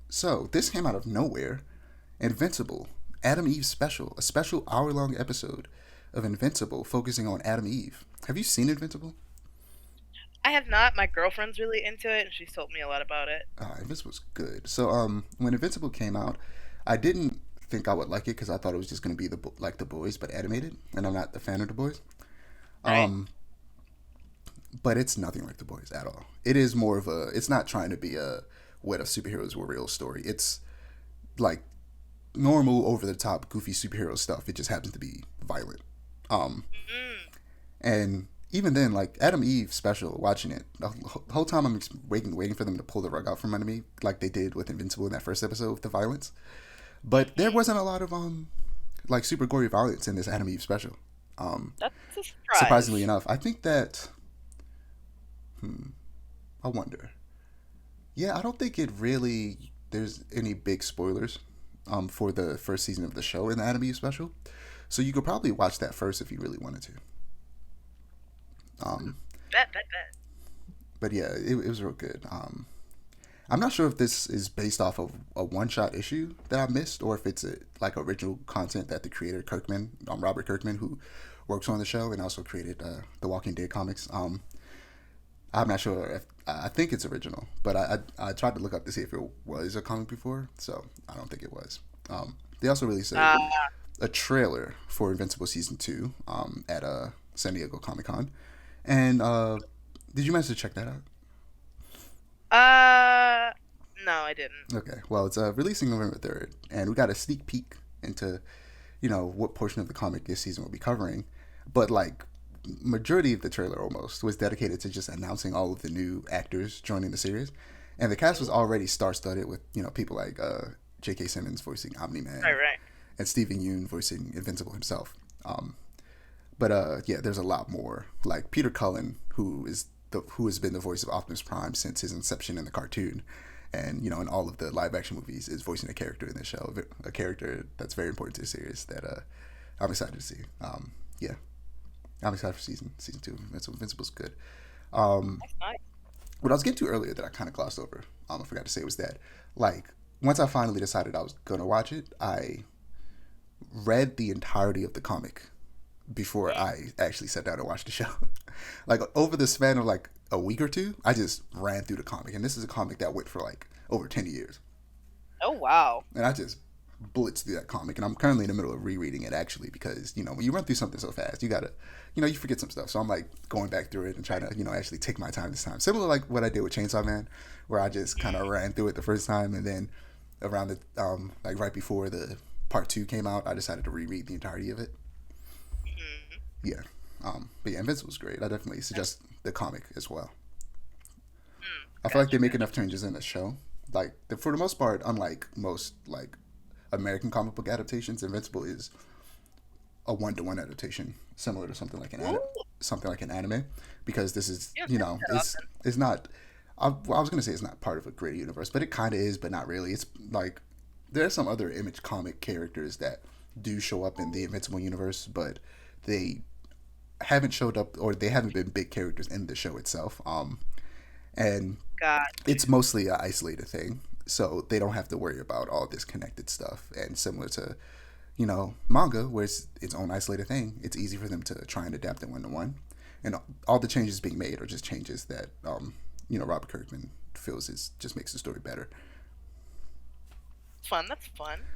So, this came out of nowhere. Invincible Atom Eve Special, a special hour-long episode of Invincible focusing on Atom Eve. Have you seen Invincible? I have not. My girlfriend's really into it, and she's told me a lot about it. Invincible's good. So, when Invincible came out, I didn't think I would like it because I thought it was just going to be like the boys but animated, and I'm not the fan of the boys. Right. Um, but it's nothing like the boys at all. It is more of a. It's not trying to be a what if superheroes were real story. It's like normal, over the top, goofy superhero stuff. It just happens to be violent. Um, Mm. and even then, like Adam Eve special, watching it the whole time, I'm waiting for them to pull the rug out from under me, like they did with Invincible in that first episode with the violence. But there Hmm. wasn't a lot of like super gory violence in this Adam Eve special. That's a Surprisingly surprise. enough, I think that I wonder. Yeah, I don't think it really. There's any big spoilers for the first season of the show in the Adam Eve special. So you could probably watch that first if you really wanted to. Hmm. Um, Bet. but yeah, it was real good. I'm not sure if this is based off of a one shot issue that I missed, or if it's like original content that the creator Kirkman, Robert Kirkman, who works on the show and also created the Walking Dead comics. I'm not sure if I think it's original, but I tried to look up to see if it was a comic before, so I don't think it was. They also released Uh, a trailer for Invincible season two at San Diego Comic Con, and did you manage to check that out? uh, no, I didn't. Okay, well, it's releasing November 3rd, and we got a sneak peek into what portion of the comic this season will be covering, but like majority of the trailer almost was dedicated to just announcing all of the new actors joining the series, and the cast was Ooh. already star-studded with people like J.K. Simmons voicing Omni Right, Man right. and Stephen Yeun voicing Invincible himself. But yeah, there's a lot more. Like Peter Cullen, who has been the voice of Optimus Prime since his inception in the cartoon, and in all of the live action movies, is voicing a character in the show, a character that's very important to the series that I'm excited to see. Yeah, I'm excited for season two. Invincible's good. Um, That's nice. what I was getting to earlier that I kind of glossed over, I forgot to say, was that like once I finally decided I was gonna watch it, I read the entirety of the comic before Mm. I actually sat down and watched the show. Like over the span of like a week or two, I just ran through the comic, and this is a comic that went for like over 10 years, Oh wow. and I just blitzed through that comic. And I'm currently in the middle of rereading it actually because when you run through something so fast, you gotta you forget some stuff. So I'm like going back through it and trying to actually take my time this time. Similar like what I did with Chainsaw Man, where I just kind of ran through it the first time, and then around the like right before the part two came out, I decided to reread the entirety of it. Mm. Yeah. But yeah, Invincible's great. I definitely suggest the comic as well. I feel like they Gotcha, make enough gotcha. changes in the show. Like for the most part, unlike most like American comic book adaptations, Invincible is a one-to-one adaptation, similar to Ooh, something like an anime, because this is you don't see that often. it's not. I was gonna say it's not part of a greater universe, but it kind of is, but not really. It's like there are some other Image comic characters that do show up in the Invincible universe, but they haven't showed up or they haven't been big characters in the show itself. And Gotcha. it's mostly an isolated thing, so they don't have to worry about all this connected stuff. And similar to manga, where it's its own isolated thing, it's easy for them to try and adapt it one to one. And all the changes being made are just changes that Robert Kirkman feels is just makes the story better. Fun. That's fun.